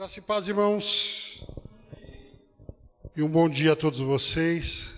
Graça e paz, irmãos, e um bom dia a todos vocês.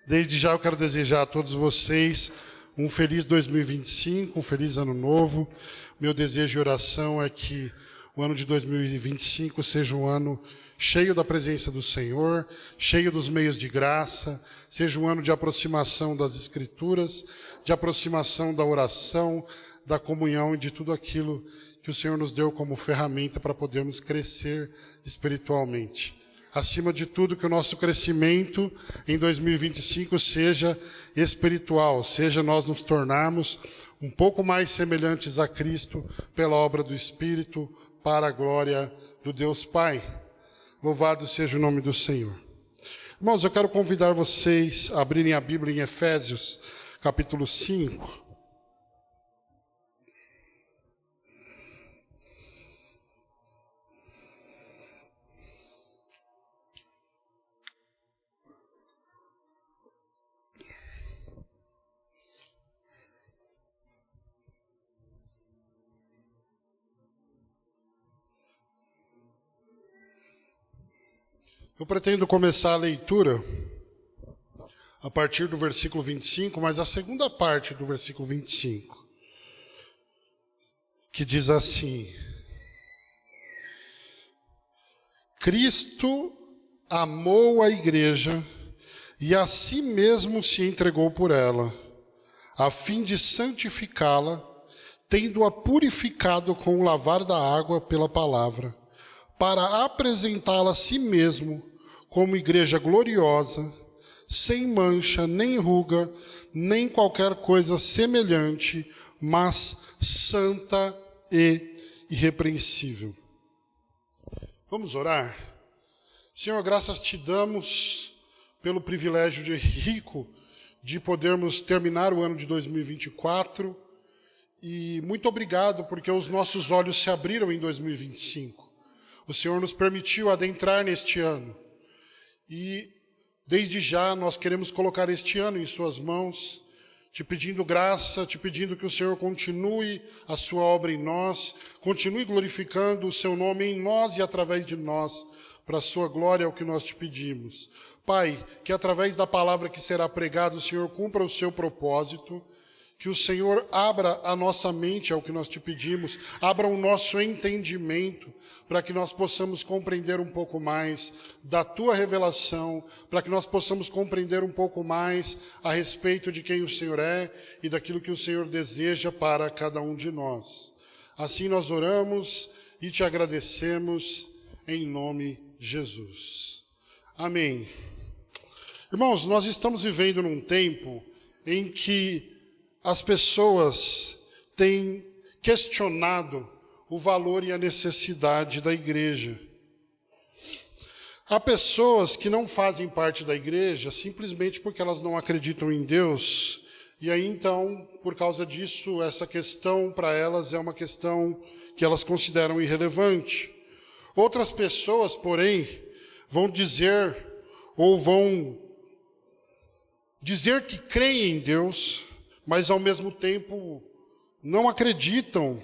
Desde já eu quero desejar a todos vocês um feliz 2025, um feliz ano novo. Meu desejo e oração é que o ano de 2025 seja um ano cheio da presença do Senhor, cheio dos meios de graça, seja um ano de aproximação das Escrituras, de aproximação da oração, da comunhão e de tudo aquilo que o Senhor nos deu como ferramenta para podermos crescer espiritualmente. Acima de tudo, que o nosso crescimento em 2025 seja espiritual, seja nós nos tornarmos um pouco mais semelhantes a Cristo pela obra do Espírito, para a glória do Deus Pai. Louvado seja o nome do Senhor. Irmãos, eu quero convidar vocês a abrirem a Bíblia em Efésios, capítulo 5. Eu pretendo começar a leitura a partir do versículo 25, mas a segunda parte do versículo 25, que diz assim: Cristo amou a igreja e a si mesmo se entregou por ela, a fim de santificá-la, tendo-a purificado com o lavar da água pela palavra, para apresentá-la a si mesmo como igreja gloriosa, sem mancha, nem ruga, nem qualquer coisa semelhante, mas santa e irrepreensível. Vamos orar? Senhor, graças te damos pelo privilégio rico de podermos terminar o ano de 2024 e muito obrigado porque os nossos olhos se abriram em 2025. O Senhor nos permitiu adentrar neste ano. E, desde já, nós queremos colocar este ano em suas mãos, te pedindo graça, te pedindo que o Senhor continue a sua obra em nós, continue glorificando o seu nome em nós e através de nós, para a sua glória é o que nós te pedimos. Pai, que através da palavra que será pregada, o Senhor cumpra o seu propósito, que o Senhor abra a nossa mente ao que nós te pedimos, abra o nosso entendimento, para que nós possamos compreender um pouco mais da tua revelação, para que nós possamos compreender um pouco mais a respeito de quem o Senhor é e daquilo que o Senhor deseja para cada um de nós. Assim nós oramos e te agradecemos em nome de Jesus. Amém. Irmãos, nós estamos vivendo num tempo em que as pessoas têm questionado o valor e a necessidade da igreja. Há pessoas que não fazem parte da igreja simplesmente porque elas não acreditam em Deus, e aí então, por causa disso, essa questão para elas é uma questão que elas consideram irrelevante. Outras pessoas, porém, vão dizer que creem em Deus, mas ao mesmo tempo não acreditam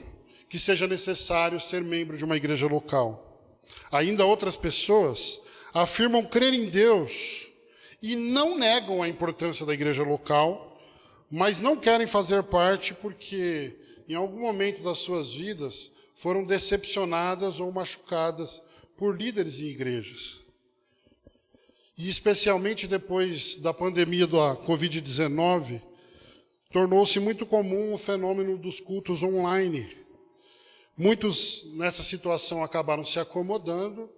que seja necessário ser membro de uma igreja local. Ainda outras pessoas afirmam crer em Deus e não negam a importância da igreja local, mas não querem fazer parte porque em algum momento das suas vidas foram decepcionadas ou machucadas por líderes em igrejas. E especialmente depois da pandemia da Covid-19, tornou-se muito comum o fenômeno dos cultos online. Muitos nessa situação acabaram se acomodando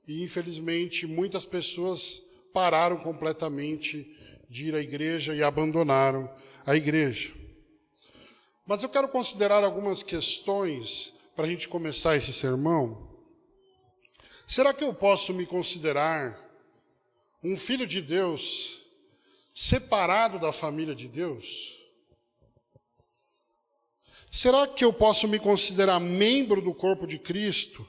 e, infelizmente, muitas pessoas pararam completamente de ir à igreja e abandonaram a igreja. Mas eu quero considerar algumas questões para a gente começar esse sermão. Será que eu posso me considerar um filho de Deus separado da família de Deus? Será que eu posso me considerar membro do corpo de Cristo,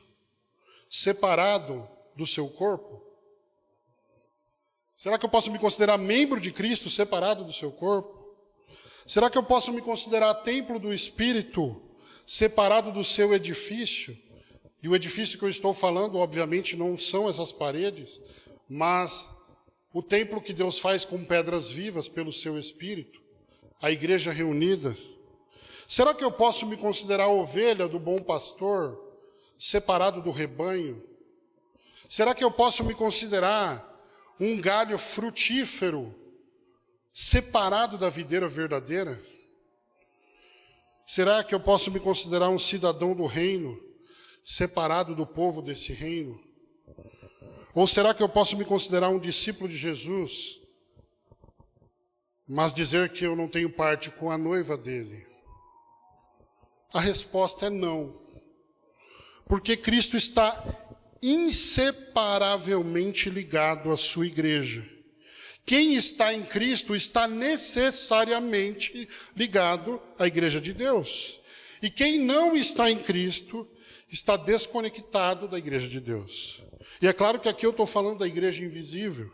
separado do seu corpo? Será que eu posso me considerar membro de Cristo, separado do seu corpo? Será que eu posso me considerar templo do Espírito, separado do seu edifício? E o edifício que eu estou falando, obviamente, não são essas paredes, mas o templo que Deus faz com pedras vivas pelo seu Espírito, a igreja reunida. Será que eu posso me considerar ovelha do bom pastor, separado do rebanho? Será que eu posso me considerar um galho frutífero, separado da videira verdadeira? Será que eu posso me considerar um cidadão do reino, separado do povo desse reino? Ou será que eu posso me considerar um discípulo de Jesus, mas dizer que eu não tenho parte com a noiva dele? A resposta é não. Porque Cristo está inseparavelmente ligado à sua igreja. Quem está em Cristo está necessariamente ligado à igreja de Deus. E quem não está em Cristo está desconectado da igreja de Deus. E é claro que aqui eu estou falando da igreja invisível.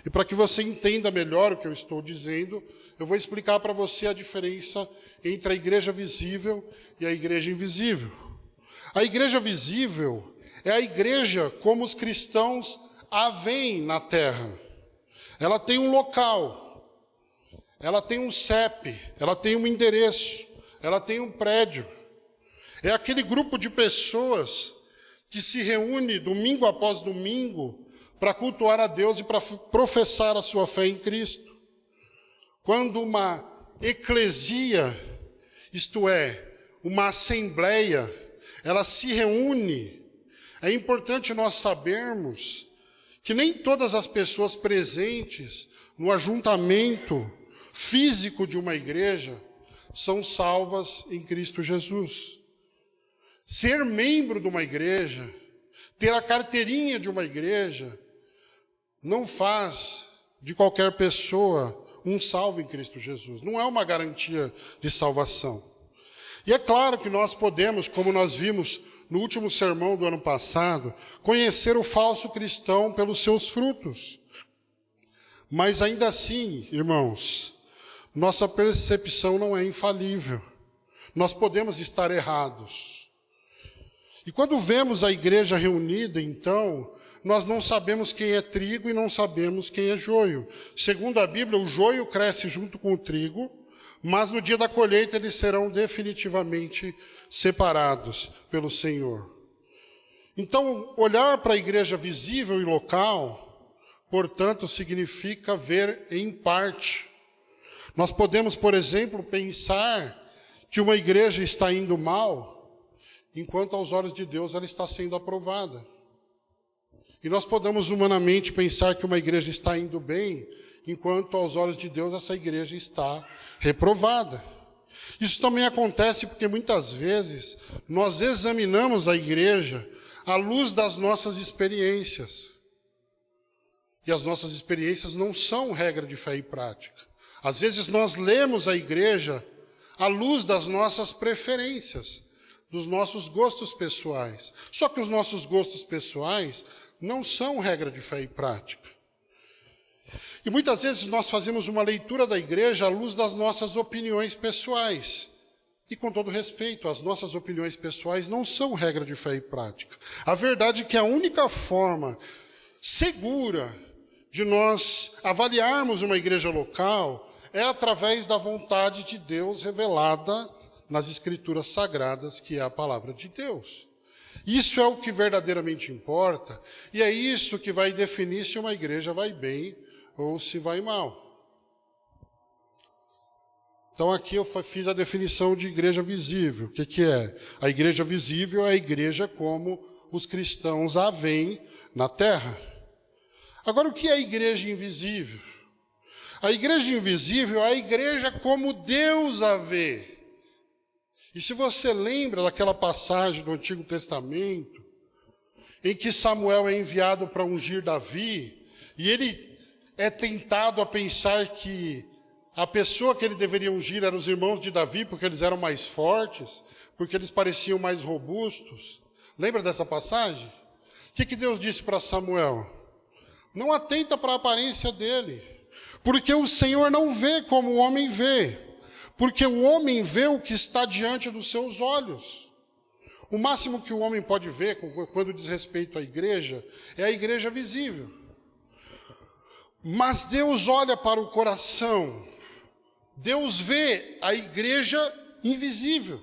E para que você entenda melhor o que eu estou dizendo, eu vou explicar para você a diferença entre a igreja visível e a igreja invisível. A igreja visível é a igreja como os cristãos a veem na terra. Ela tem um local, ela tem um CEP, ela tem um endereço, ela tem um prédio. É aquele grupo de pessoas que se reúne domingo após domingo para cultuar a Deus e para professar a sua fé em Cristo. Quando uma eclesia, isto é, uma assembleia, ela se reúne, é importante nós sabermos que nem todas as pessoas presentes no ajuntamento físico de uma igreja são salvas em Cristo Jesus. Ser membro de uma igreja, ter a carteirinha de uma igreja, não faz de qualquer pessoa um salvo em Cristo Jesus. Não é uma garantia de salvação. E é claro que nós podemos, como nós vimos no último sermão do ano passado, conhecer o falso cristão pelos seus frutos. Mas ainda assim, irmãos, nossa percepção não é infalível. Nós podemos estar errados. E quando vemos a igreja reunida, então, nós não sabemos quem é trigo e não sabemos quem é joio. Segundo a Bíblia, o joio cresce junto com o trigo, mas no dia da colheita eles serão definitivamente separados pelo Senhor. Então, olhar para a igreja visível e local, portanto, significa ver em parte. Nós podemos, por exemplo, pensar que uma igreja está indo mal, enquanto aos olhos de Deus ela está sendo aprovada. E nós podemos humanamente pensar que uma igreja está indo bem, enquanto aos olhos de Deus essa igreja está reprovada. Isso também acontece porque muitas vezes nós examinamos a igreja à luz das nossas experiências. E as nossas experiências não são regra de fé e prática. Às vezes nós lemos a igreja à luz das nossas preferências, dos nossos gostos pessoais. Só que os nossos gostos pessoais não são regra de fé e prática. E muitas vezes nós fazemos uma leitura da igreja à luz das nossas opiniões pessoais. E com todo respeito, as nossas opiniões pessoais não são regra de fé e prática. A verdade é que a única forma segura de nós avaliarmos uma igreja local é através da vontade de Deus revelada nas Escrituras Sagradas, que é a palavra de Deus. Isso é o que verdadeiramente importa, e é isso que vai definir se uma igreja vai bem ou se vai mal. Então aqui eu fiz a definição de igreja visível. O que é? A igreja visível é a igreja como os cristãos a veem na terra. Agora, o que é a igreja invisível? A igreja invisível é a igreja como Deus a vê. E se você lembra daquela passagem do Antigo Testamento, em que Samuel é enviado para ungir Davi, e ele é tentado a pensar que a pessoa que ele deveria ungir eram os irmãos de Davi, porque eles eram mais fortes, porque eles pareciam mais robustos. Lembra dessa passagem? O que Deus disse para Samuel? Não atenta para a aparência dele, porque o Senhor não vê como o homem vê, porque o homem vê o que está diante dos seus olhos. O máximo que o homem pode ver quando diz respeito à igreja é a igreja visível. Mas Deus olha para o coração. Deus vê a igreja invisível.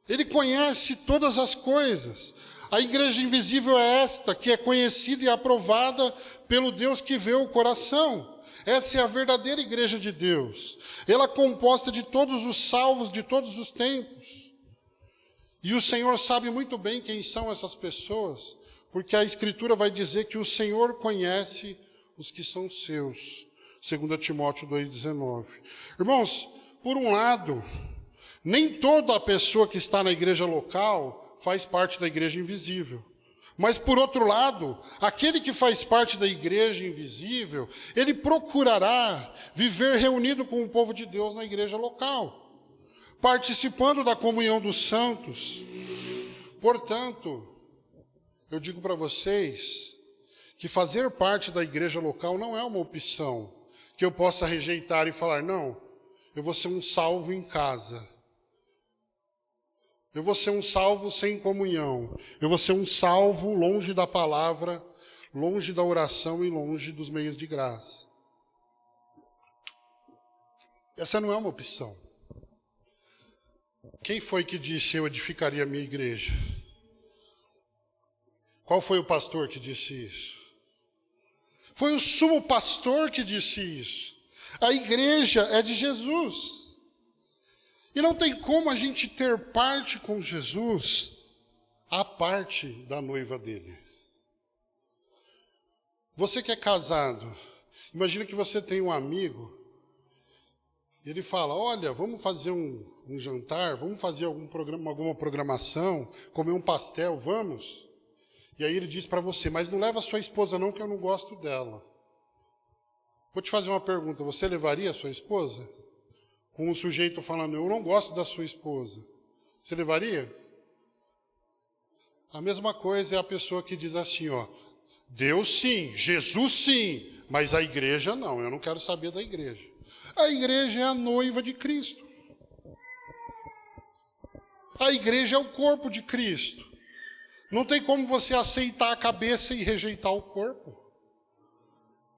Ele conhece todas as coisas. A igreja invisível é esta, que é conhecida e aprovada pelo Deus que vê o coração. Essa é a verdadeira igreja de Deus. Ela é composta de todos os salvos de todos os tempos. E o Senhor sabe muito bem quem são essas pessoas, porque a Escritura vai dizer que o Senhor conhece os que são seus. 2 Timóteo 2,19. Irmãos, por um lado, nem toda a pessoa que está na igreja local faz parte da igreja invisível. Mas, por outro lado, aquele que faz parte da igreja invisível, ele procurará viver reunido com o povo de Deus na igreja local, participando da comunhão dos santos. Portanto, eu digo para vocês que fazer parte da igreja local não é uma opção que eu possa rejeitar e falar, não, eu vou ser um salvo em casa. Eu vou ser um salvo sem comunhão. Eu vou ser um salvo longe da palavra, longe da oração e longe dos meios de graça. Essa não é uma opção. Quem foi que disse eu edificaria a minha igreja? Qual foi o pastor que disse isso? Foi o sumo pastor que disse isso. A igreja é de Jesus. E não tem como a gente ter parte com Jesus à parte da noiva dele. Você que é casado, imagina que você tem um amigo, e ele fala, olha, vamos fazer um jantar, vamos fazer alguma programação, comer um pastel, vamos? E aí ele diz para você, mas não leva a sua esposa não, que eu não gosto dela. Vou te fazer uma pergunta, você levaria a sua esposa? Com um sujeito falando, eu não gosto da sua esposa. Você levaria? A mesma coisa é a pessoa que diz assim, ó, Deus sim, Jesus sim, mas a igreja não, eu não quero saber da igreja. A igreja é a noiva de Cristo. A igreja é o corpo de Cristo. Não tem como você aceitar a cabeça e rejeitar o corpo.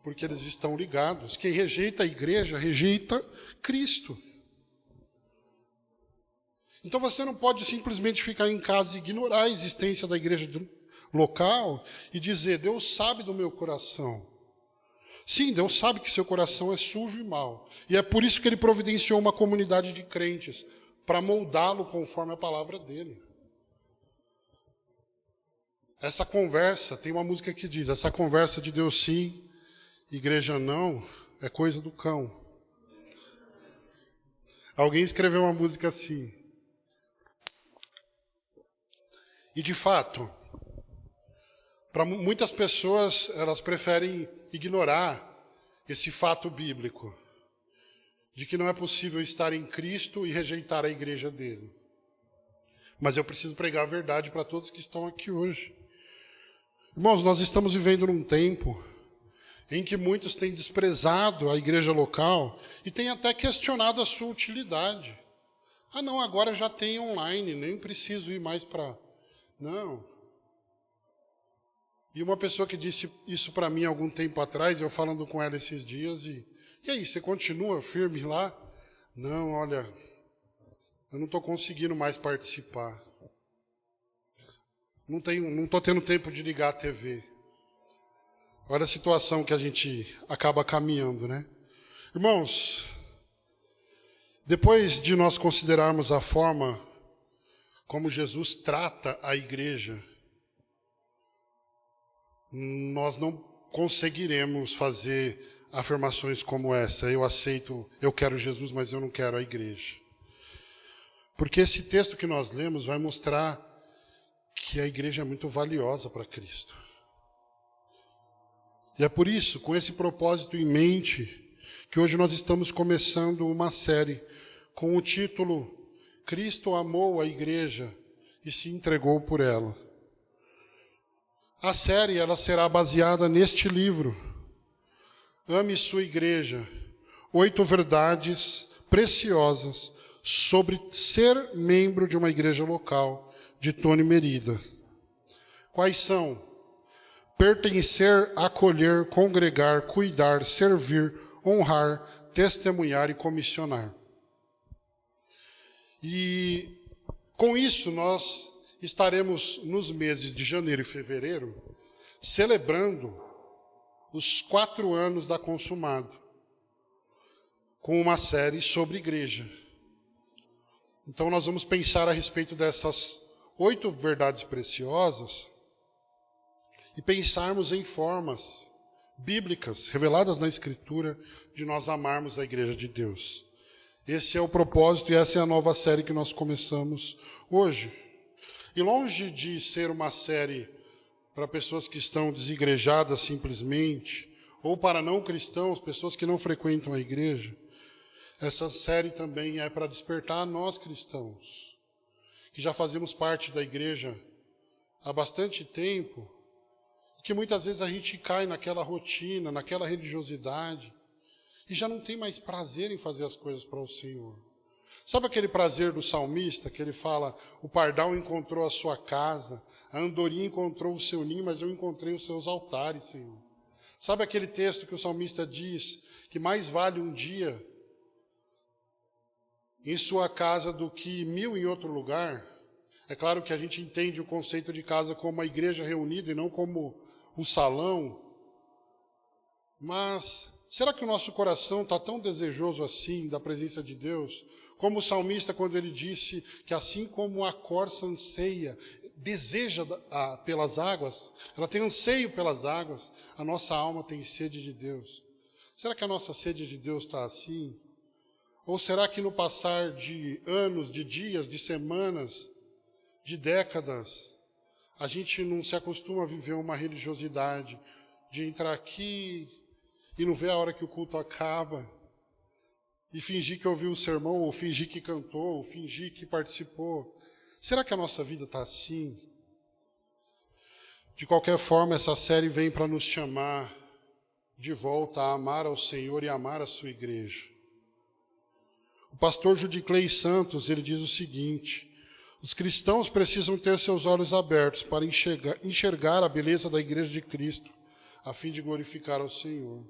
Porque eles estão ligados. Quem rejeita a igreja, rejeita Cristo. Então você não pode simplesmente ficar em casa e ignorar a existência da igreja local e dizer, Deus sabe do meu coração. Sim, Deus sabe que seu coração é sujo e mau. E é por isso que ele providenciou uma comunidade de crentes, para moldá-lo conforme a palavra dele. Essa conversa, tem uma música que diz, essa conversa de Deus sim, igreja não, é coisa do cão. Alguém escreveu uma música assim. E de fato, para muitas pessoas, elas preferem ignorar esse fato bíblico, de que não é possível estar em Cristo e rejeitar a igreja dele. Mas eu preciso pregar a verdade para todos que estão aqui hoje. Irmãos, nós estamos vivendo num tempo em que muitos têm desprezado a igreja local e têm até questionado a sua utilidade. Ah não, agora já tem online, nem preciso ir mais para... Não. E uma pessoa que disse isso para mim algum tempo atrás, eu falando com ela esses dias, e aí, você continua firme lá? Não, olha, eu não estou conseguindo mais participar. Não estou tendo tempo de ligar a TV. Olha a situação que a gente acaba caminhando, né? Irmãos, depois de nós considerarmos a forma como Jesus trata a igreja, nós não conseguiremos fazer afirmações como essa. Eu aceito, eu quero Jesus, mas eu não quero a igreja. Porque esse texto que nós lemos vai mostrar que a igreja é muito valiosa para Cristo. E é por isso, com esse propósito em mente, que hoje nós estamos começando uma série com o título Cristo amou a igreja e se entregou por ela. A série ela será baseada neste livro, Ame Sua Igreja, 8 verdades preciosas sobre ser membro de uma igreja local de Tony Merida. Quais são? Pertencer, acolher, congregar, cuidar, servir, honrar, testemunhar e comissionar. E com isso nós estaremos nos meses de janeiro e fevereiro celebrando os 4 anos da Consumado, com uma série sobre igreja. Então nós vamos pensar a respeito dessas 8 verdades preciosas e pensarmos em formas bíblicas, reveladas na Escritura, de nós amarmos a igreja de Deus. Esse é o propósito e essa é a nova série que nós começamos hoje. E longe de ser uma série para pessoas que estão desigrejadas simplesmente, ou para não cristãos, pessoas que não frequentam a igreja, essa série também é para despertar nós cristãos, que já fazemos parte da igreja há bastante tempo, que muitas vezes a gente cai naquela rotina, naquela religiosidade, e já não tem mais prazer em fazer as coisas para o Senhor. Sabe aquele prazer do salmista, que ele fala, o pardal encontrou a sua casa, a andorinha encontrou o seu ninho, mas eu encontrei os seus altares, Senhor. Sabe aquele texto que o salmista diz, que mais vale um dia em sua casa do que 1000 em outro lugar? É claro que a gente entende o conceito de casa como a igreja reunida e não como o salão, mas será que o nosso coração está tão desejoso assim da presença de Deus, como o salmista quando ele disse que assim como a corça anseia, deseja pelas águas, ela tem anseio pelas águas, a nossa alma tem sede de Deus. Será que a nossa sede de Deus está assim? Ou será que no passar de anos, de dias, de semanas, de décadas, a gente não se acostuma a viver uma religiosidade de entrar aqui e não ver a hora que o culto acaba, e fingir que ouviu o sermão, ou fingir que cantou, ou fingir que participou? Será que a nossa vida está assim? De qualquer forma, essa série vem para nos chamar de volta a amar ao Senhor e amar a sua igreja. O pastor Judiclei Santos, ele diz o seguinte: os cristãos precisam ter seus olhos abertos para enxergar a beleza da igreja de Cristo, a fim de glorificar ao Senhor.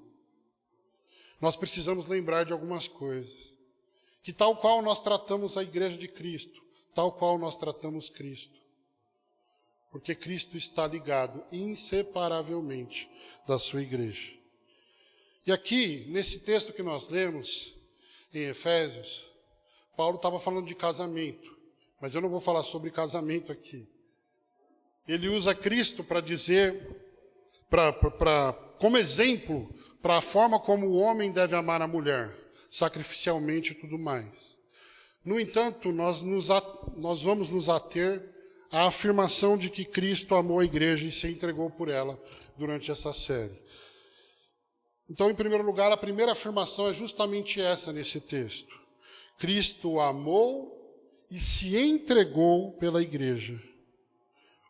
Nós precisamos lembrar de algumas coisas, que tal qual nós tratamos a igreja de Cristo, tal qual nós tratamos Cristo. Porque Cristo está ligado inseparavelmente da sua igreja. E aqui, nesse texto que nós lemos, em Efésios, Paulo estava falando de casamento, mas eu não vou falar sobre casamento aqui. Ele usa Cristo para dizer, como exemplo, para a forma como o homem deve amar a mulher, sacrificialmente e tudo mais. No entanto, nós vamos nos ater à afirmação de que Cristo amou a igreja e se entregou por ela durante essa série. Então, em primeiro lugar, a primeira afirmação é justamente essa nesse texto. Cristo amou e se entregou pela igreja.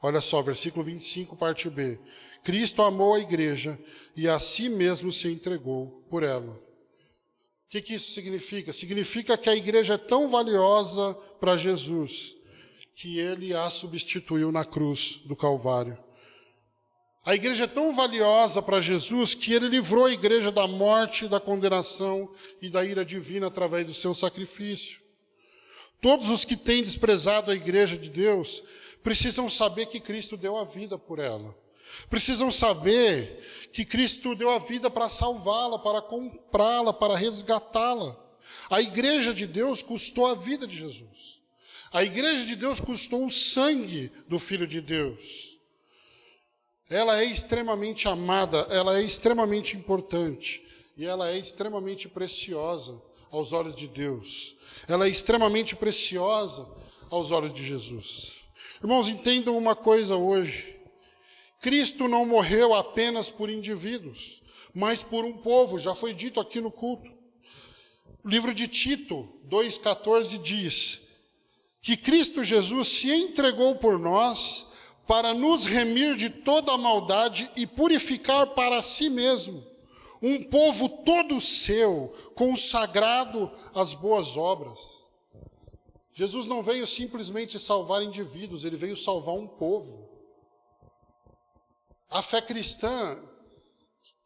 Olha só, versículo 25, parte B. Cristo amou a igreja e a si mesmo se entregou por ela. O que isso significa? Significa que a igreja é tão valiosa para Jesus que ele a substituiu na cruz do Calvário. A igreja é tão valiosa para Jesus que ele livrou a igreja da morte, da condenação e da ira divina através do seu sacrifício. Todos os que têm desprezado a igreja de Deus precisam saber que Cristo deu a vida por ela. Precisam saber que Cristo deu a vida para salvá-la, para comprá-la, para resgatá-la. A igreja de Deus custou a vida de Jesus. A igreja de Deus custou o sangue do Filho de Deus. Ela é extremamente amada, ela é extremamente importante e ela é extremamente preciosa aos olhos de Deus. Ela é extremamente preciosa aos olhos de Jesus. Irmãos, entendam uma coisa hoje. Cristo não morreu apenas por indivíduos, mas por um povo, já foi dito aqui no culto. O livro de Tito 2,14 diz que Cristo Jesus se entregou por nós para nos remir de toda a maldade e purificar para si mesmo um povo todo seu, consagrado às boas obras. Jesus não veio simplesmente salvar indivíduos, ele veio salvar um povo. A fé cristã,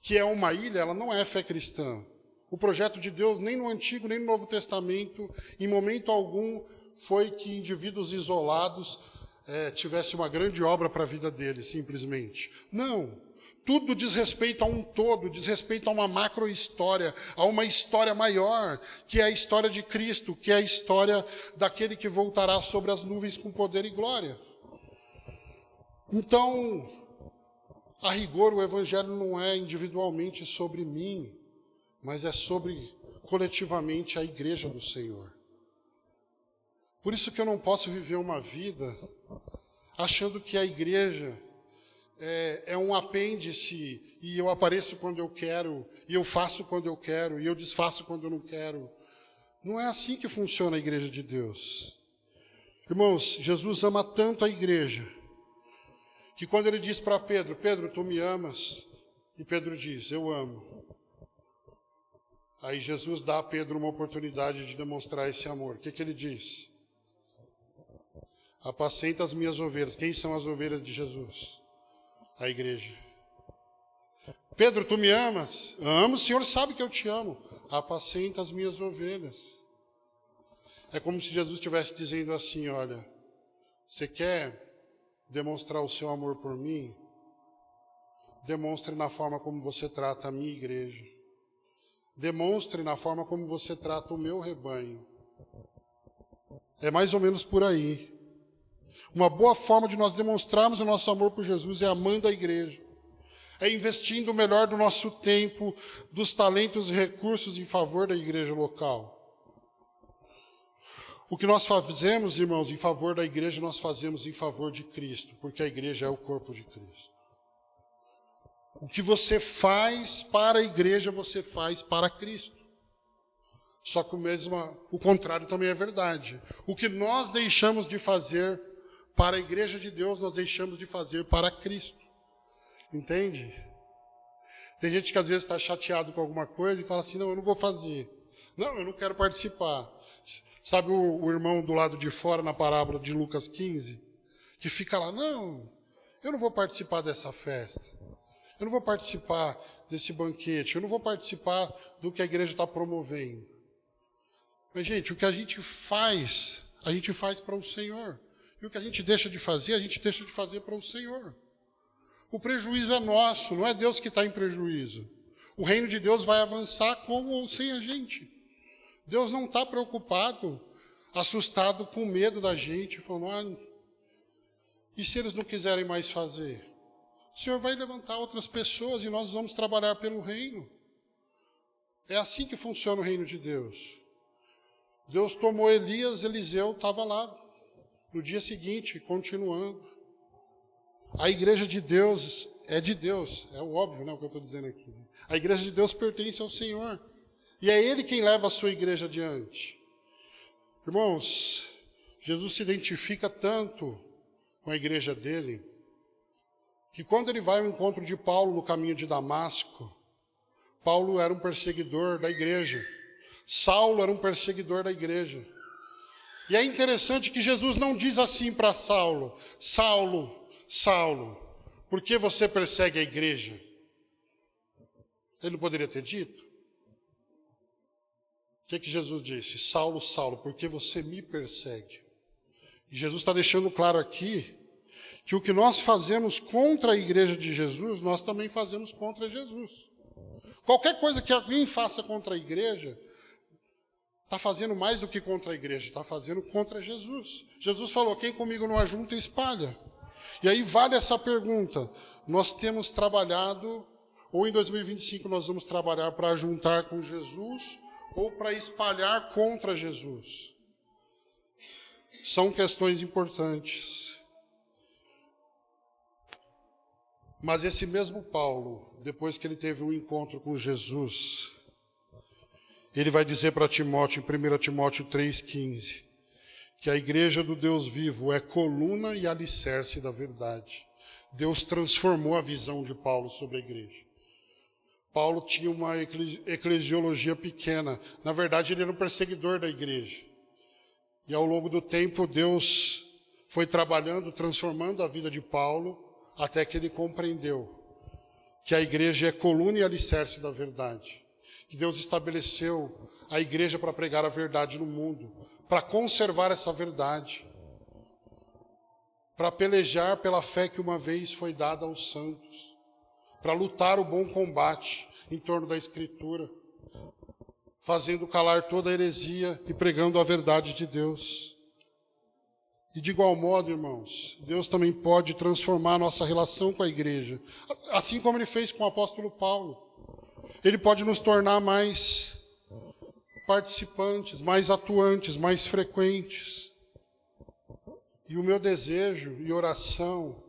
que é uma ilha, ela não é fé cristã. O projeto de Deus, nem no Antigo, nem no Novo Testamento, em momento algum, foi que indivíduos isolados tivessem uma grande obra para a vida deles, simplesmente. Não. Tudo diz respeito a um todo, diz respeito a uma macro-história, a uma história maior, que é a história de Cristo, que é a história daquele que voltará sobre as nuvens com poder e glória. Então, a rigor, o Evangelho não é individualmente sobre mim, mas é sobre, coletivamente, a igreja do Senhor. Por isso que eu não posso viver uma vida achando que a igreja é um apêndice, e eu apareço quando eu quero, e eu faço quando eu quero, e eu desfaço quando eu não quero. Não é assim que funciona a igreja de Deus. Irmãos, Jesus ama tanto a igreja, que quando ele diz para Pedro, Pedro, tu me amas? E Pedro diz, eu amo. Aí Jesus dá a Pedro uma oportunidade de demonstrar esse amor. O que ele diz? Apacenta as minhas ovelhas. Quem são as ovelhas de Jesus? A igreja. Pedro, tu me amas? Amo, o Senhor sabe que eu te amo. Apacenta as minhas ovelhas. É como se Jesus estivesse dizendo assim, olha, você quer demonstrar o seu amor por mim? Demonstre na forma como você trata a minha igreja. Demonstre na forma como você trata o meu rebanho. É mais ou menos por aí. Uma boa forma de nós demonstrarmos o nosso amor por Jesus é amando a igreja. É investindo o melhor do nosso tempo, dos talentos e recursos em favor da igreja local. O que nós fazemos, irmãos, em favor da igreja, nós fazemos em favor de Cristo, porque a igreja é o corpo de Cristo. O que você faz para a igreja, você faz para Cristo. Só que o contrário também é verdade. O que nós deixamos de fazer para a igreja de Deus, nós deixamos de fazer para Cristo. Entende? Tem gente que às vezes está chateado com alguma coisa e fala assim, não, eu não vou fazer. Não, eu não quero participar. Sabe o irmão do lado de fora na parábola de Lucas 15? Que fica lá, não, eu não vou participar dessa festa. Eu não vou participar desse banquete. Eu não vou participar do que a igreja está promovendo. Mas, gente, o que a gente faz para o Senhor. E o que a gente deixa de fazer, a gente deixa de fazer para o Senhor. O prejuízo é nosso, não é Deus que está em prejuízo. O reino de Deus vai avançar com ou sem a gente. Deus não está preocupado, assustado, com medo da gente, falando, e se eles não quiserem mais fazer? O Senhor vai levantar outras pessoas e nós vamos trabalhar pelo reino. É assim que funciona o reino de Deus. Deus tomou Elias, Eliseu estava lá. No dia seguinte, continuando. A igreja de Deus, é o óbvio, né, o que eu estou dizendo aqui. A igreja de Deus pertence ao Senhor. E é Ele quem leva a sua igreja adiante. Irmãos, Jesus se identifica tanto com a igreja dele, que quando ele vai ao encontro de Paulo no caminho de Damasco, Paulo era um perseguidor da igreja. Saulo era um perseguidor da igreja. E é interessante que Jesus não diz assim para Saulo, Saulo, Saulo, por que você persegue a igreja? Ele não poderia ter dito? O que Jesus disse? Saulo, Saulo, por que você me persegue? E Jesus está deixando claro aqui que o que nós fazemos contra a igreja de Jesus, nós também fazemos contra Jesus. Qualquer coisa que alguém faça contra a igreja, está fazendo mais do que contra a igreja, está fazendo contra Jesus. Jesus falou, quem comigo não ajunta, espalha. E aí vale essa pergunta, nós temos trabalhado, ou em 2025 nós vamos trabalhar para ajuntar com Jesus, ou para espalhar contra Jesus. São questões importantes. Mas esse mesmo Paulo, depois que ele teve um encontro com Jesus, ele vai dizer para Timóteo, em 1 Timóteo 3,15, que a igreja do Deus vivo é coluna e alicerce da verdade. Deus transformou a visão de Paulo sobre a igreja. Paulo tinha uma eclesiologia pequena. Na verdade, ele era um perseguidor da igreja. E ao longo do tempo, Deus foi trabalhando, transformando a vida de Paulo, até que ele compreendeu que a igreja é coluna e alicerce da verdade. Que Deus estabeleceu a igreja para pregar a verdade no mundo, para conservar essa verdade, para pelejar pela fé que uma vez foi dada aos santos, para lutar o bom combate em torno da Escritura, fazendo calar toda a heresia e pregando a verdade de Deus. E de igual modo, irmãos, Deus também pode transformar a nossa relação com a igreja, assim como Ele fez com o apóstolo Paulo. Ele pode nos tornar mais participantes, mais atuantes, mais frequentes. E o meu desejo e oração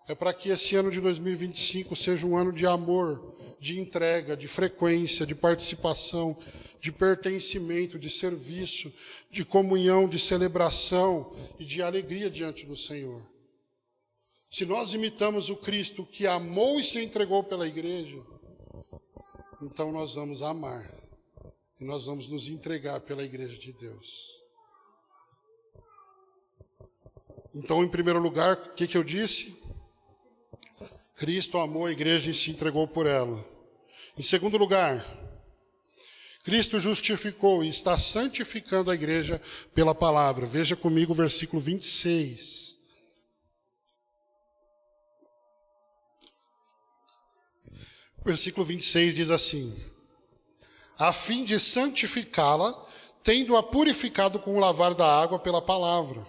é para que esse ano de 2025 seja um ano de amor, de entrega, de frequência, de participação, de pertencimento, de serviço, de comunhão, de celebração e de alegria diante do Senhor. Se nós imitamos o Cristo que amou e se entregou pela igreja, então nós vamos amar e nós vamos nos entregar pela igreja de Deus. Então, em primeiro lugar, o que eu disse? Cristo amou a igreja e se entregou por ela. Em segundo lugar, Cristo justificou e está santificando a igreja pela palavra. Veja comigo o versículo 26. O versículo 26 diz assim: a fim de santificá-la, tendo-a purificado com o lavar da água pela palavra.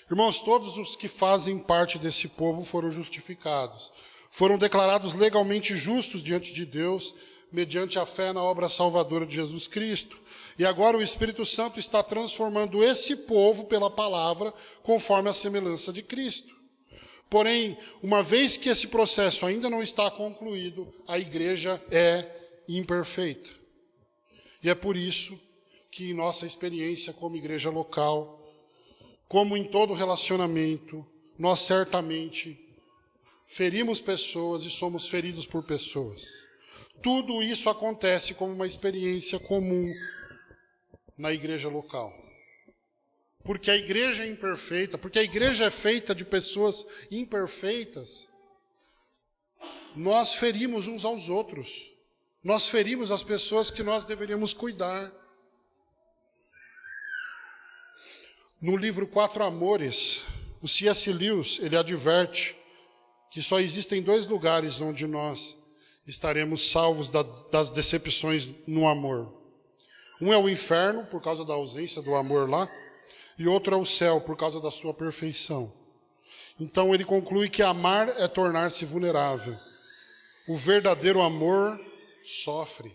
Irmãos, todos os que fazem parte desse povo foram justificados. Foram declarados legalmente justos diante de Deus, mediante a fé na obra salvadora de Jesus Cristo. E agora o Espírito Santo está transformando esse povo pela palavra, conforme a semelhança de Cristo. Porém, uma vez que esse processo ainda não está concluído, a igreja é imperfeita. E é por isso que em nossa experiência como igreja local, como em todo relacionamento, nós certamente ferimos pessoas e somos feridos por pessoas. Tudo isso acontece como uma experiência comum na igreja local. Porque a igreja é imperfeita, porque a igreja é feita de pessoas imperfeitas, nós ferimos uns aos outros. Nós ferimos as pessoas que nós deveríamos cuidar. No livro Quatro Amores, o C.S. Lewis, ele adverte que só existem dois lugares onde nós estaremos salvos das decepções no amor. Um é o inferno, por causa da ausência do amor lá, e outro é o céu, por causa da sua perfeição. Então ele conclui que amar é tornar-se vulnerável. O verdadeiro amor sofre.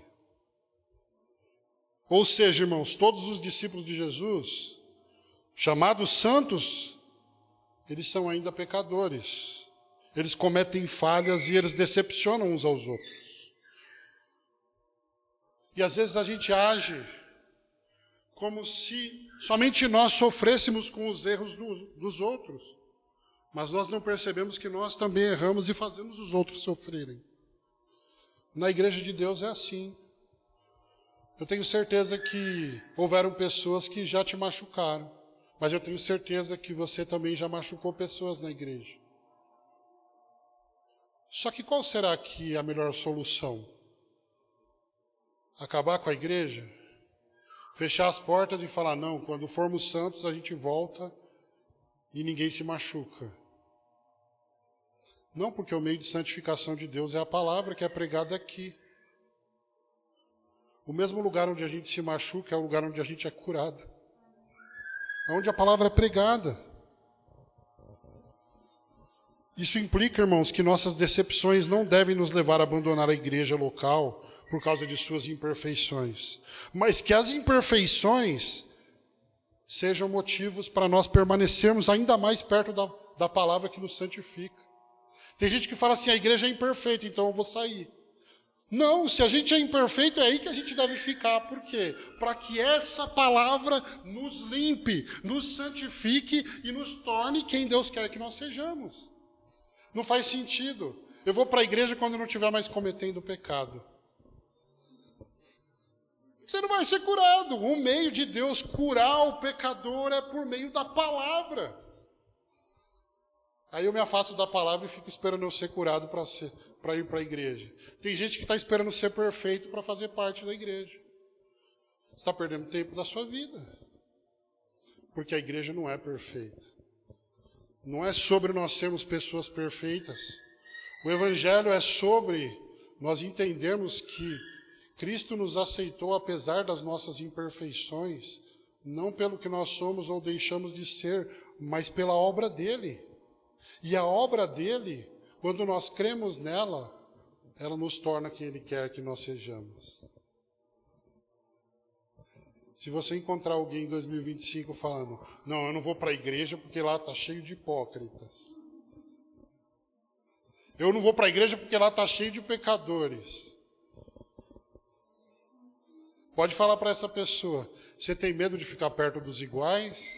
Ou seja, irmãos, todos os discípulos de Jesus, chamados santos, eles são ainda pecadores. Eles cometem falhas e eles decepcionam uns aos outros. E às vezes a gente age como se somente nós sofrêssemos com os erros dos outros. Mas nós não percebemos que nós também erramos e fazemos os outros sofrerem. Na igreja de Deus é assim. Eu tenho certeza que houveram pessoas que já te machucaram. Mas eu tenho certeza que você também já machucou pessoas na igreja. Só que qual será que é a melhor solução? Acabar com a igreja? Fechar as portas e falar, não, quando formos santos a gente volta e ninguém se machuca. Não, porque o meio de santificação de Deus é a palavra que é pregada aqui. O mesmo lugar onde a gente se machuca é o lugar onde a gente é curado. Onde a palavra é pregada. Isso implica, irmãos, que nossas decepções não devem nos levar a abandonar a igreja local por causa de suas imperfeições, mas que as imperfeições sejam motivos para nós permanecermos ainda mais perto da palavra que nos santifica. Tem gente que fala assim, a igreja é imperfeita, então eu vou sair. Não, se a gente é imperfeito, é aí que a gente deve ficar. Por quê? Para que essa palavra nos limpe, nos santifique e nos torne quem Deus quer que nós sejamos. Não faz sentido. Eu vou para a igreja quando não estiver mais cometendo pecado. Você não vai ser curado. O meio de Deus curar o pecador é por meio da palavra. Aí eu me afasto da palavra e fico esperando eu ser curado para ir para a igreja. Tem gente que está esperando ser perfeito para fazer parte da igreja. Você está perdendo tempo da sua vida. Porque a igreja não é perfeita. Não é sobre nós sermos pessoas perfeitas. O evangelho é sobre nós entendermos que Cristo nos aceitou apesar das nossas imperfeições, não pelo que nós somos ou deixamos de ser, mas pela obra dele. E a obra dele, quando nós cremos nela, ela nos torna quem ele quer que nós sejamos. Se você encontrar alguém em 2025 falando, não, eu não vou para a igreja porque lá está cheio de hipócritas. Eu não vou para a igreja porque lá está cheio de pecadores. Pode falar para essa pessoa, você tem medo de ficar perto dos iguais?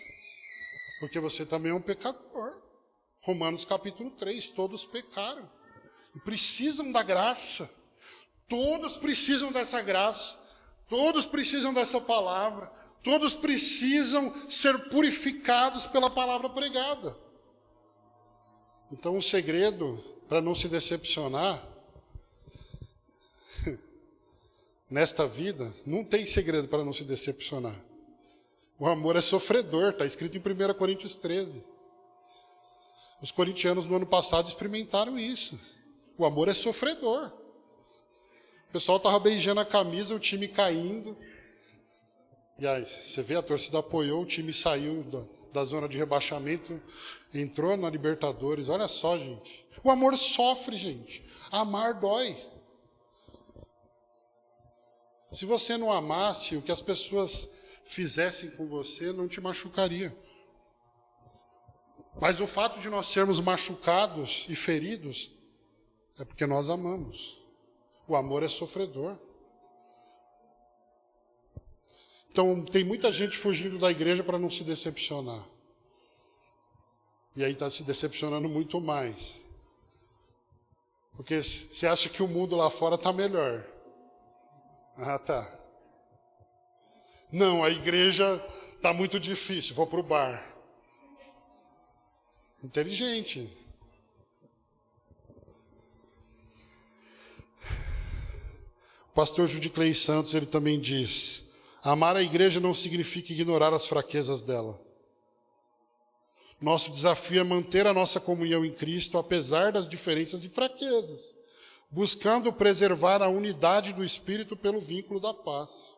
Porque você também é um pecador. Romanos capítulo 3, todos pecaram. E precisam da graça. Todos precisam dessa graça. Todos precisam dessa palavra. Todos precisam ser purificados pela palavra pregada. Então o segredo para não se decepcionar nesta vida, não tem segredo para não se decepcionar. O amor é sofredor, está escrito em 1 Coríntios 13. Os corintianos no ano passado experimentaram isso. O amor é sofredor. O pessoal estava beijando a camisa, o time caindo. E aí, você vê, a torcida apoiou, o time saiu da zona de rebaixamento, entrou na Libertadores. Olha só, gente. O amor sofre, gente. Amar dói. Se você não amasse, o que as pessoas fizessem com você não te machucaria. Mas o fato de nós sermos machucados e feridos é porque nós amamos. O amor é sofredor. Então, tem muita gente fugindo da igreja para não se decepcionar. E aí está se decepcionando muito mais. Porque você acha que o mundo lá fora está melhor. Ah, tá. Não, a igreja está muito difícil, vou para o bar. Inteligente. O pastor Judiclei Santos, ele também diz, amar a igreja não significa ignorar as fraquezas dela. Nosso desafio é manter a nossa comunhão em Cristo, apesar das diferenças e fraquezas, buscando preservar a unidade do Espírito pelo vínculo da paz.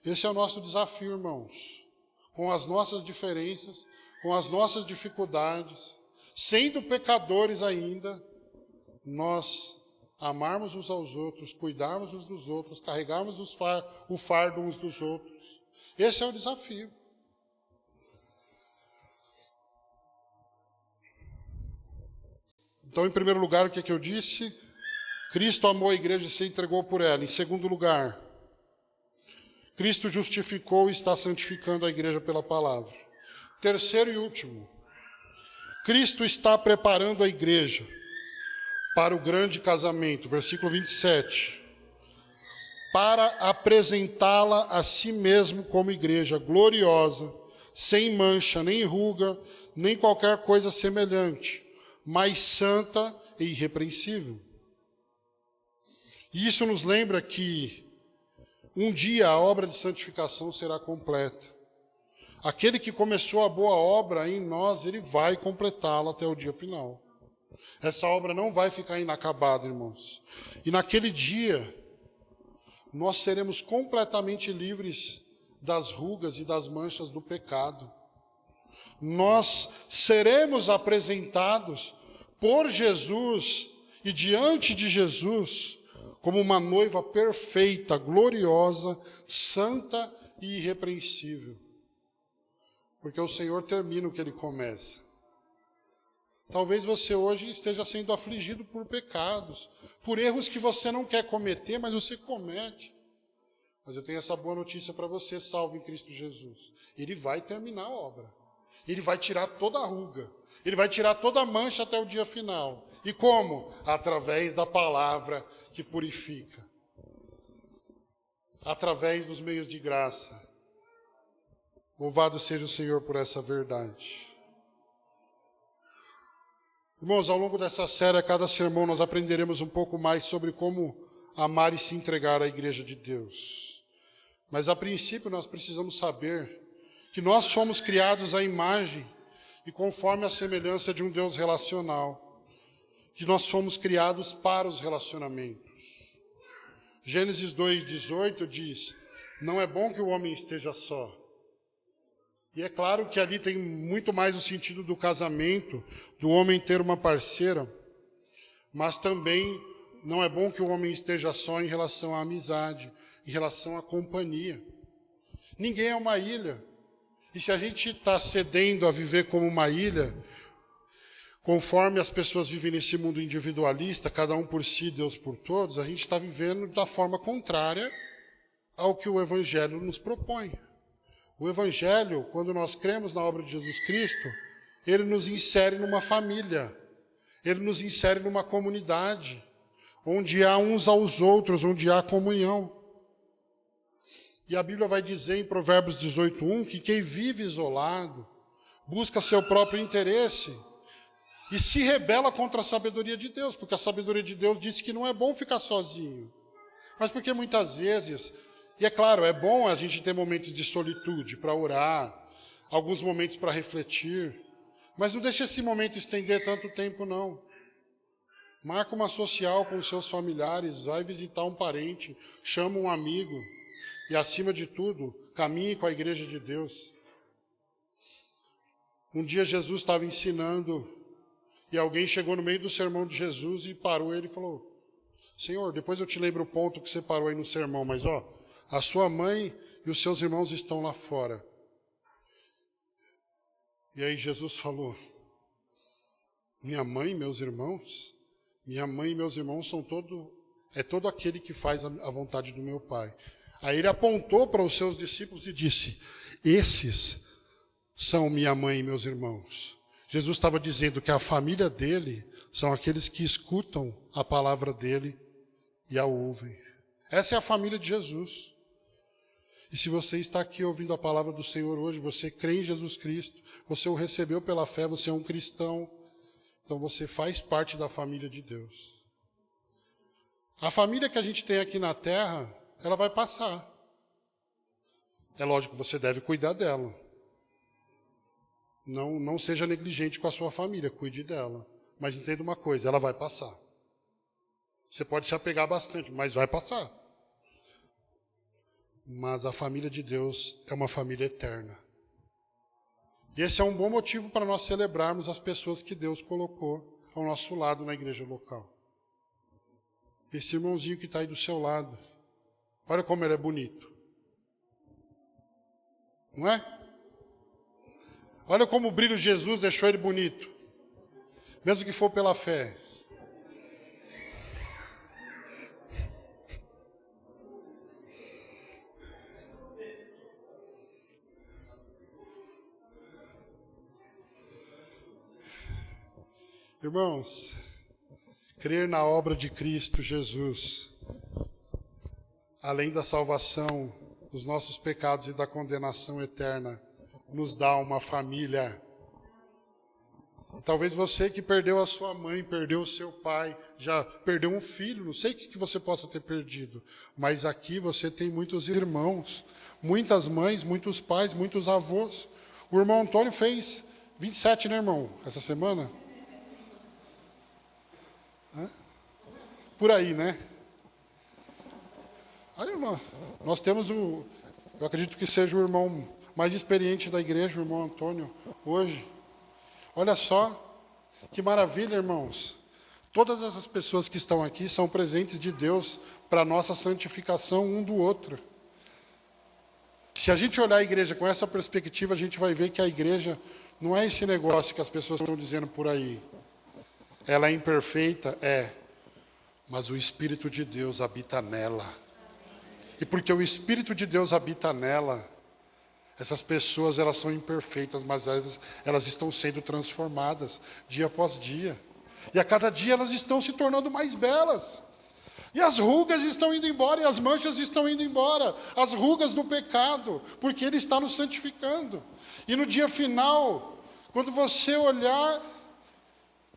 Esse é o nosso desafio, irmãos. Com as nossas diferenças, com as nossas dificuldades, sendo pecadores ainda, nós amarmos uns aos outros, cuidarmos uns dos outros, carregarmos o fardo uns dos outros. Esse é o desafio. Então, em primeiro lugar, o que é que eu disse? Cristo amou a igreja e se entregou por ela. Em segundo lugar, Cristo justificou e está santificando a igreja pela palavra. Terceiro e último, Cristo está preparando a igreja para o grande casamento, versículo 27, para apresentá-la a si mesmo como igreja gloriosa, sem mancha, nem ruga, nem qualquer coisa semelhante, mas santa e irrepreensível. E isso nos lembra que um dia a obra de santificação será completa. Aquele que começou a boa obra em nós, ele vai completá-la até o dia final. Essa obra não vai ficar inacabada, irmãos. E naquele dia, nós seremos completamente livres das rugas e das manchas do pecado. Nós seremos apresentados por Jesus e diante de Jesus como uma noiva perfeita, gloriosa, santa e irrepreensível. Porque o Senhor termina o que Ele começa. Talvez você hoje esteja sendo afligido por pecados, por erros que você não quer cometer, mas você comete. Mas eu tenho essa boa notícia para você, salvo em Cristo Jesus. Ele vai terminar a obra. Ele vai tirar toda a ruga. Ele vai tirar toda a mancha até o dia final. E como? Através da palavra que purifica. através dos meios de graça. Louvado seja o Senhor por essa verdade. Irmãos, ao longo dessa série, a cada sermão, nós aprenderemos um pouco mais sobre como amar e se entregar à igreja de Deus. Mas, a princípio, nós precisamos saber que nós somos criados à imagem e conforme a semelhança de um Deus relacional. Que nós fomos criados para os relacionamentos. Gênesis 2:18 diz, não é bom que o homem esteja só. E é claro que ali tem muito mais o sentido do casamento, do homem ter uma parceira, mas também não é bom que o homem esteja só em relação à amizade, em relação à companhia. Ninguém é uma ilha. E se a gente está cedendo a viver como uma ilha, conforme as pessoas vivem nesse mundo individualista, cada um por si, Deus por todos, a gente está vivendo da forma contrária ao que o Evangelho nos propõe. O Evangelho, quando nós cremos na obra de Jesus Cristo, ele nos insere numa família, ele nos insere numa comunidade, onde há uns aos outros, onde há comunhão. E a Bíblia vai dizer em Provérbios 18:1 que quem vive isolado, busca seu próprio interesse e se rebela contra a sabedoria de Deus, porque a sabedoria de Deus diz que não é bom ficar sozinho. Mas porque muitas vezes, e é claro, é bom a gente ter momentos de solitude para orar, alguns momentos para refletir, mas não deixe esse momento estender tanto tempo, não. Marca uma social com os seus familiares, vai visitar um parente, chama um amigo e, acima de tudo, caminhe com a igreja de Deus. Um dia Jesus estava ensinando e alguém chegou no meio do sermão de Jesus e parou ele e falou, Senhor, depois eu te lembro o ponto que você parou aí no sermão, mas a sua mãe e os seus irmãos estão lá fora. E aí Jesus falou, minha mãe e meus irmãos? Minha mãe e meus irmãos são todo aquele que faz a vontade do meu Pai. Aí ele apontou para os seus discípulos e disse, esses são minha mãe e meus irmãos. Jesus estava dizendo que a família dele são aqueles que escutam a palavra dele e a ouvem. Essa é a família de Jesus. E se você está aqui ouvindo a palavra do Senhor hoje, você crê em Jesus Cristo, você o recebeu pela fé, você é um cristão, então você faz parte da família de Deus. A família que a gente tem aqui na terra, ela vai passar. É lógico que você deve cuidar dela. Não seja negligente com a sua família, cuide dela. Mas entenda uma coisa, ela vai passar. Você pode se apegar bastante, mas vai passar. Mas a família de Deus é uma família eterna. E esse é um bom motivo para nós celebrarmos as pessoas que Deus colocou ao nosso lado na igreja local. Esse irmãozinho que está aí do seu lado, olha como ele é bonito. Não é? Olha como o brilho de Jesus deixou ele bonito. Mesmo que for pela fé. Irmãos, crer na obra de Cristo Jesus, além da salvação dos nossos pecados e da condenação eterna, nos dá uma família. E talvez você que perdeu a sua mãe, perdeu o seu pai, já perdeu um filho, não sei o que você possa ter perdido, mas aqui você tem muitos irmãos, muitas mães, muitos pais, muitos avós. O irmão Antônio fez 27, né, irmão, essa semana? Por aí, né? Aí, nós temos eu acredito que seja o irmão mais experiente da igreja, o irmão Antônio, hoje. Olha só, que maravilha, irmãos. Todas essas pessoas que estão aqui são presentes de Deus para a nossa santificação um do outro. Se a gente olhar a igreja com essa perspectiva, a gente vai ver que a igreja não é esse negócio que as pessoas estão dizendo por aí. Ela é imperfeita? É. Mas o Espírito de Deus habita nela. E porque o Espírito de Deus habita nela, essas pessoas, elas são imperfeitas, mas elas estão sendo transformadas dia após dia. E a cada dia elas estão se tornando mais belas. E as rugas estão indo embora, e as manchas estão indo embora. As rugas do pecado, porque Ele está nos santificando. E no dia final, quando você olhar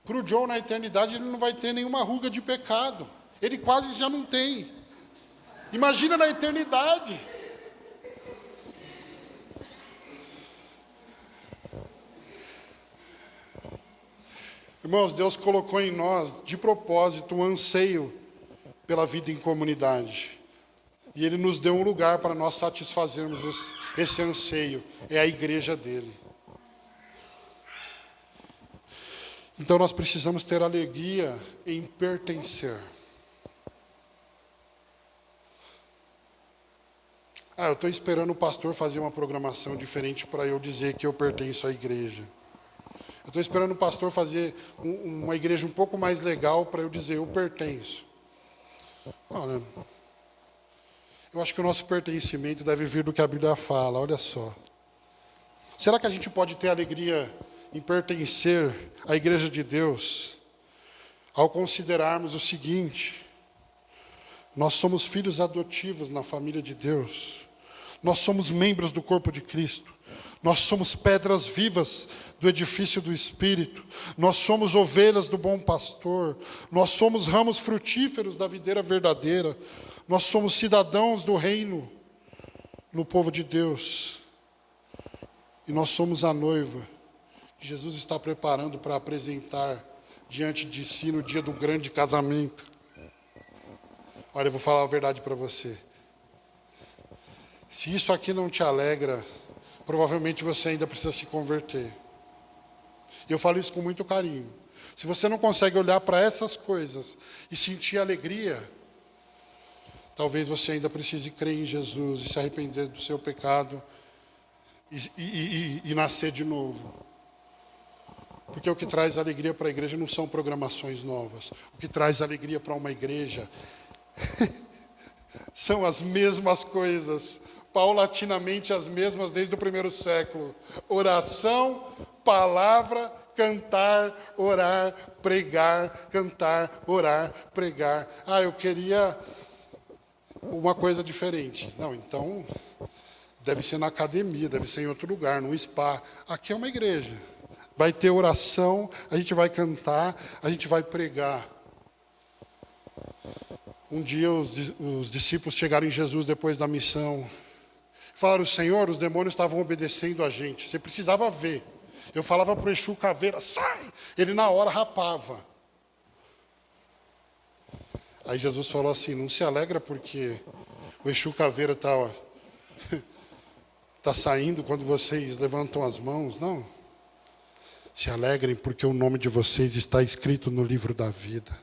para o John na eternidade, ele não vai ter nenhuma ruga de pecado. Ele quase já não tem. Imagina na eternidade. Irmãos, Deus colocou em nós, de propósito, um anseio pela vida em comunidade. E Ele nos deu um lugar para nós satisfazermos esse anseio. É a igreja dEle. Então nós precisamos ter alegria em pertencer. Eu estou esperando o pastor fazer uma programação diferente para eu dizer que eu pertenço à igreja. Eu estou esperando o pastor fazer uma igreja um pouco mais legal para eu dizer eu pertenço. Olha, eu acho que o nosso pertencimento deve vir do que a Bíblia fala, olha só. Será que a gente pode ter alegria em pertencer à igreja de Deus ao considerarmos o seguinte: nós somos filhos adotivos na família de Deus, nós somos membros do corpo de Cristo, nós somos pedras vivas do edifício do Espírito, nós somos ovelhas do bom pastor, nós somos ramos frutíferos da videira verdadeira, nós somos cidadãos do reino no povo de Deus, e nós somos a noiva que Jesus está preparando para apresentar diante de si no dia do grande casamento. Olha, eu vou falar a verdade para você. Se isso aqui não te alegra, provavelmente você ainda precisa se converter. E eu falo isso com muito carinho. Se você não consegue olhar para essas coisas e sentir alegria, talvez você ainda precise crer em Jesus e se arrepender do seu pecado e nascer de novo. Porque o que traz alegria para a igreja não são programações novas. O que traz alegria para uma igreja são as mesmas coisas, paulatinamente as mesmas desde o primeiro século. Oração, palavra, cantar, orar, pregar, cantar, orar, pregar. Eu queria uma coisa diferente. Não, então deve ser na academia, deve ser em outro lugar, num spa. Aqui é uma igreja. Vai ter oração, a gente vai cantar, a gente vai pregar. Um dia os discípulos chegaram em Jesus depois da missão. Falaram: Senhor, os demônios estavam obedecendo a gente. Você precisava ver. Eu falava para o Exu Caveira: sai! Ele na hora rapava. Aí Jesus falou assim: não se alegra porque o Exu Caveira está saindo quando vocês levantam as mãos. Não. Se alegrem porque o nome de vocês está escrito no livro da vida.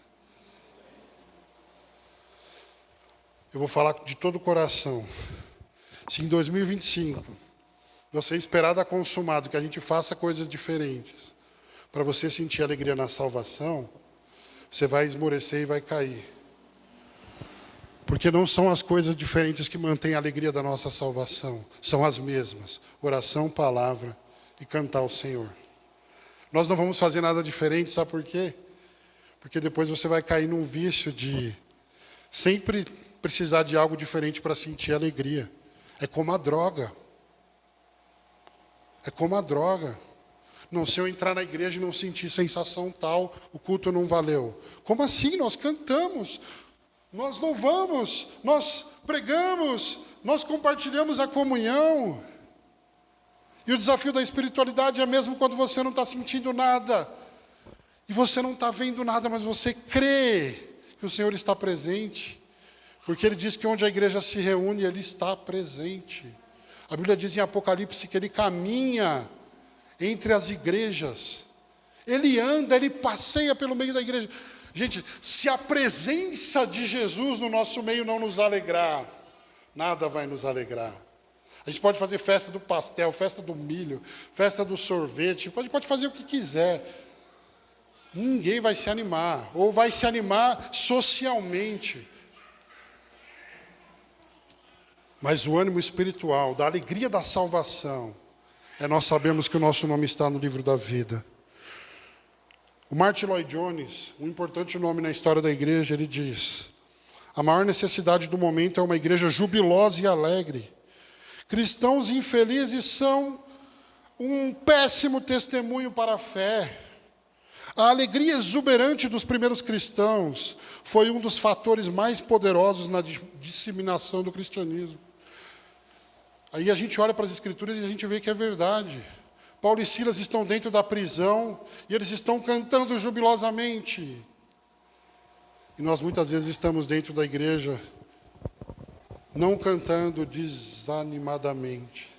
Eu vou falar de todo o coração. Se em 2025 você esperar dar consumado que a gente faça coisas diferentes, para você sentir alegria na salvação, você vai esmorecer e vai cair. Porque não são as coisas diferentes que mantêm a alegria da nossa salvação. São as mesmas. Oração, palavra e cantar ao Senhor. Nós não vamos fazer nada diferente, sabe por quê? Porque depois você vai cair num vício de sempre precisar de algo diferente para sentir alegria. É como a droga. É como a droga. Não, se eu entrar na igreja e não sentir sensação tal, o culto não valeu. Como assim? Nós cantamos, nós louvamos, nós pregamos, nós compartilhamos a comunhão. E o desafio da espiritualidade é mesmo quando você não está sentindo nada, e você não está vendo nada, mas você crê que o Senhor está presente, porque Ele diz que onde a igreja se reúne, Ele está presente. A Bíblia diz em Apocalipse que Ele caminha entre as igrejas, Ele anda, Ele passeia pelo meio da igreja. Gente, se a presença de Jesus no nosso meio não nos alegrar, nada vai nos alegrar. A gente pode fazer festa do pastel, festa do milho, festa do sorvete, pode fazer o que quiser. Ninguém vai se animar, ou vai se animar socialmente. Mas o ânimo espiritual, da alegria da salvação, é nós sabermos que o nosso nome está no livro da vida. O Martin Lloyd Jones, um importante nome na história da igreja, ele diz: A maior necessidade do momento é uma igreja jubilosa e alegre. Cristãos infelizes são um péssimo testemunho para a fé. A alegria exuberante dos primeiros cristãos foi um dos fatores mais poderosos na disseminação do cristianismo. Aí a gente olha para as Escrituras e a gente vê que é verdade. Paulo e Silas estão dentro da prisão e eles estão cantando jubilosamente. E nós muitas vezes estamos dentro da igreja, não cantando desanimadamente.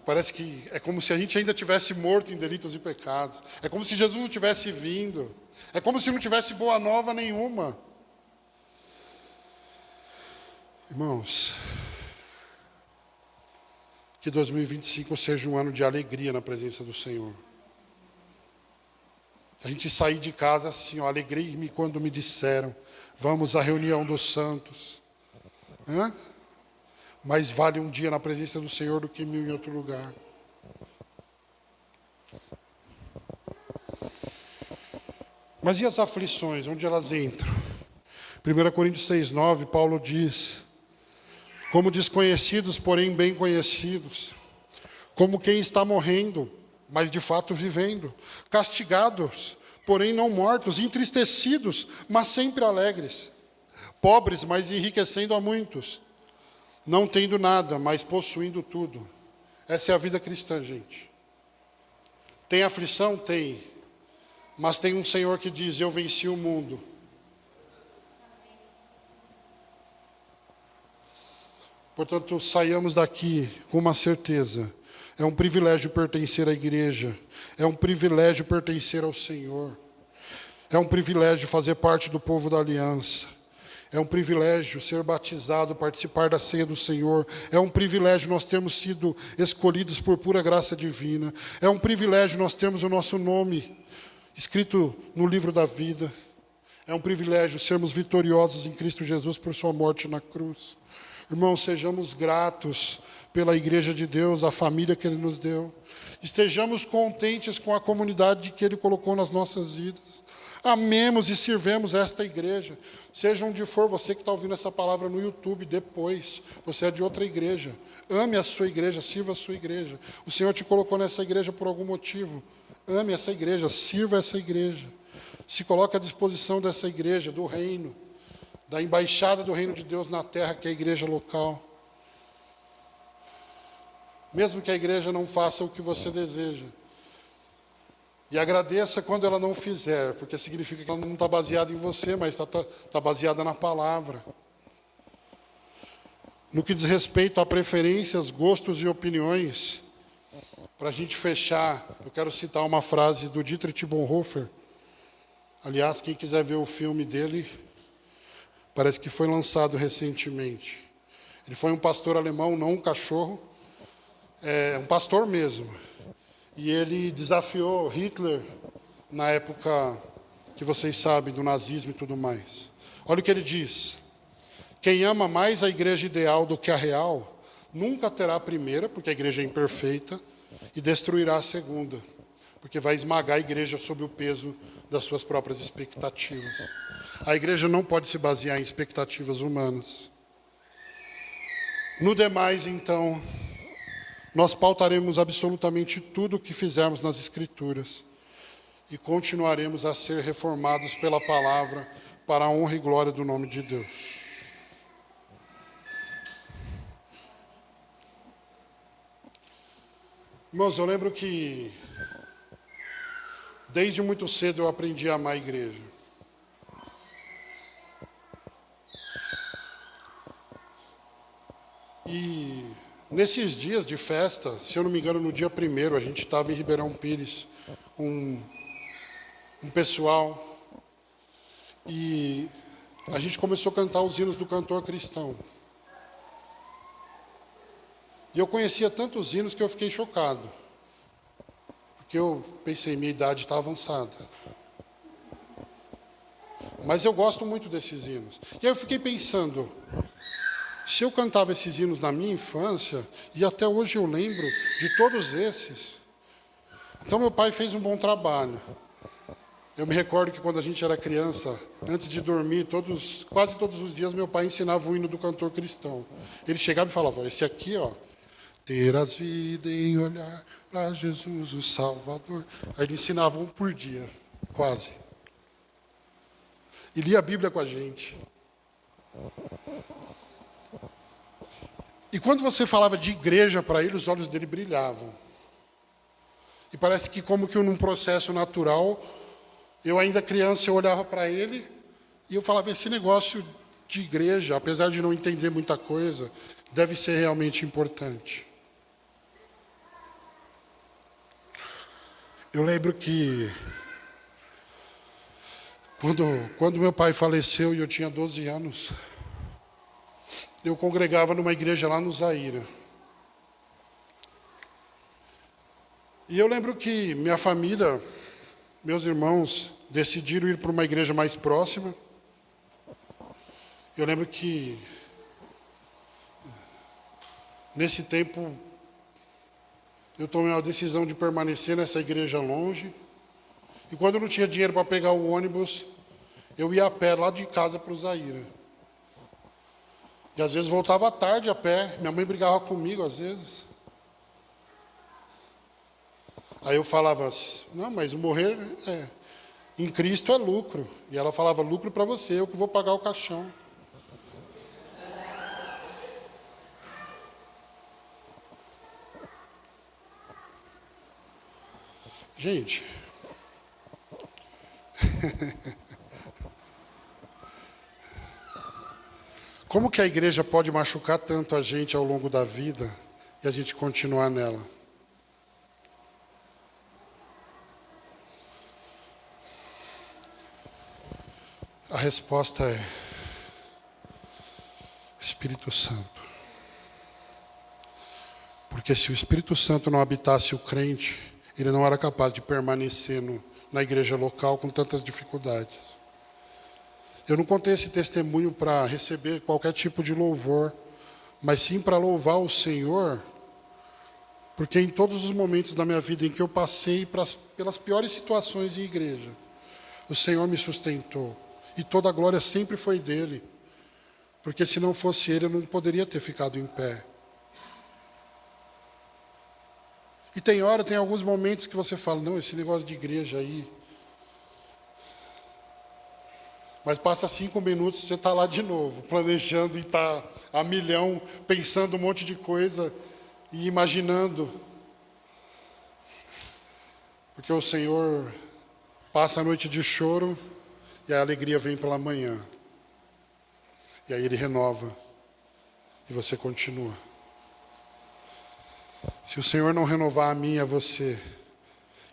Parece que é como se a gente ainda tivesse morto em delitos e pecados. É como se Jesus não tivesse vindo. É como se não tivesse boa nova nenhuma. Irmãos, que 2025 seja um ano de alegria na presença do Senhor. A gente sair de casa assim, ó, alegrei-me quando me disseram, vamos à reunião dos santos. Mais vale um dia na presença do Senhor do que 1000 em outro lugar. Mas e as aflições, onde elas entram? 1 Coríntios 6,9, Paulo diz, como desconhecidos, porém bem conhecidos, como quem está morrendo, mas de fato vivendo, castigados, porém não mortos, entristecidos, mas sempre alegres, pobres, mas enriquecendo a muitos, não tendo nada, mas possuindo tudo. Essa é a vida cristã, gente. Tem aflição? Tem. Mas tem um Senhor que diz, eu venci o mundo. Portanto, saiamos daqui com uma certeza. É um privilégio pertencer à igreja. É um privilégio pertencer ao Senhor. É um privilégio fazer parte do povo da aliança. É um privilégio ser batizado, participar da ceia do Senhor. É um privilégio nós termos sido escolhidos por pura graça divina. É um privilégio nós termos o nosso nome escrito no livro da vida. É um privilégio sermos vitoriosos em Cristo Jesus por sua morte na cruz. Irmãos, sejamos gratos pela igreja de Deus, a família que Ele nos deu. Estejamos contentes com a comunidade que Ele colocou nas nossas vidas. Amemos e sirvemos esta igreja. Seja onde for, você que está ouvindo essa palavra no YouTube depois, você é de outra igreja. Ame a sua igreja, sirva a sua igreja. O Senhor te colocou nessa igreja por algum motivo. Ame essa igreja, sirva essa igreja. Se coloque à disposição dessa igreja, do reino, da embaixada do reino de Deus na terra, que é a igreja local. Mesmo que a igreja não faça o que você deseja. E agradeça quando ela não fizer, porque significa que ela não está baseada em você, mas está baseada na palavra. No que diz respeito a preferências, gostos e opiniões, para a gente fechar, eu quero citar uma frase do Dietrich Bonhoeffer. Aliás, quem quiser ver o filme dele, parece que foi lançado recentemente. Ele foi um pastor alemão, não um cachorro, um pastor mesmo. E ele desafiou Hitler na época que vocês sabem, do nazismo e tudo mais. Olha o que ele diz. Quem ama mais a igreja ideal do que a real, nunca terá a primeira, porque a igreja é imperfeita, e destruirá a segunda, porque vai esmagar a igreja sob o peso das suas próprias expectativas. A igreja não pode se basear em expectativas humanas. No demais, então, nós pautaremos absolutamente tudo o que fizermos nas Escrituras e continuaremos a ser reformados pela palavra para a honra e glória do nome de Deus. Irmãos, eu lembro que desde muito cedo eu aprendi a amar a igreja. E nesses dias de festa, se eu não me engano, no dia 1º, a gente estava em Ribeirão Pires com um pessoal e a gente começou a cantar os hinos do cantor cristão. E eu conhecia tantos hinos que eu fiquei chocado, porque eu pensei, minha idade está avançada. Mas eu gosto muito desses hinos. E aí eu fiquei pensando, se eu cantava esses hinos na minha infância, e até hoje eu lembro de todos esses, então meu pai fez um bom trabalho. Eu me recordo que quando a gente era criança, antes de dormir, quase todos os dias, meu pai ensinava o hino do cantor cristão. Ele chegava e falava, esse aqui, ó, terás vida em olhar para Jesus, o Salvador. Aí ele ensinava um por dia, quase. E lia a Bíblia com a gente. E quando você falava de igreja para ele, os olhos dele brilhavam. E parece que como que num processo natural, eu ainda criança, eu olhava para ele e eu falava, esse negócio de igreja, apesar de não entender muita coisa, deve ser realmente importante. Eu lembro que quando meu pai faleceu e eu tinha 12 anos, eu congregava numa igreja lá no Zaire. E eu lembro que minha família, meus irmãos, decidiram ir para uma igreja mais próxima. Eu lembro que, nesse tempo, eu tomei uma decisão de permanecer nessa igreja longe. E quando eu não tinha dinheiro para pegar o ônibus, eu ia a pé lá de casa para o Zaire. E às vezes voltava à tarde a pé. Minha mãe brigava comigo às vezes. Aí eu falava, não, mas morrer em Cristo é lucro. E ela falava, lucro para você, eu que vou pagar o caixão. Gente, como que a igreja pode machucar tanto a gente ao longo da vida e a gente continuar nela? A resposta é Espírito Santo. Porque se o Espírito Santo não habitasse o crente, ele não era capaz de permanecer na igreja local com tantas dificuldades. Eu não contei esse testemunho para receber qualquer tipo de louvor, mas sim para louvar o Senhor, porque em todos os momentos da minha vida em que eu passei pelas piores situações em igreja, o Senhor me sustentou. E toda a glória sempre foi dele, porque se não fosse ele, eu não poderia ter ficado em pé. E tem alguns momentos que você fala, não, esse negócio de igreja aí. Mas passa 5 minutos, você está lá de novo, planejando e está a milhão, pensando um monte de coisa e imaginando. Porque o Senhor passa a noite de choro e a alegria vem pela manhã. E aí Ele renova e você continua. Se o Senhor não renovar a mim e a você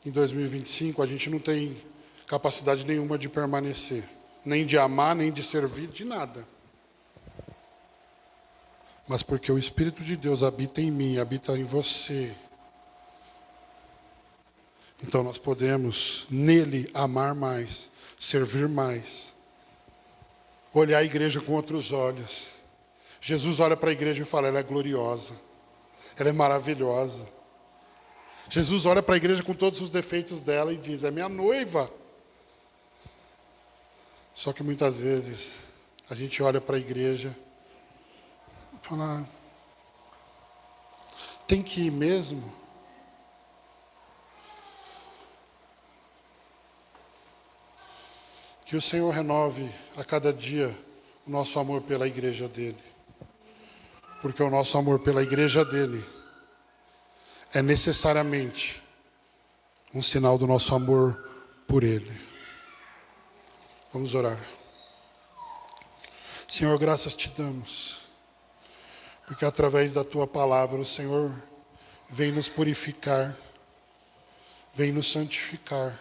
em 2025, a gente não tem capacidade nenhuma de permanecer. Nem de amar, nem de servir, de nada. Mas porque o Espírito de Deus habita em mim, habita em você. Então nós podemos, nele, amar mais, servir mais. Olhar a igreja com outros olhos. Jesus olha para a igreja e fala, ela é gloriosa. Ela é maravilhosa. Jesus olha para a igreja com todos os defeitos dela e diz, é minha noiva. Só que muitas vezes a gente olha para a igreja e fala, tem que ir mesmo? Que o Senhor renove a cada dia o nosso amor pela igreja dele. Porque o nosso amor pela igreja dele é necessariamente um sinal do nosso amor por ele. Vamos orar. Senhor, graças te damos, porque através da tua palavra o Senhor vem nos purificar, vem nos santificar.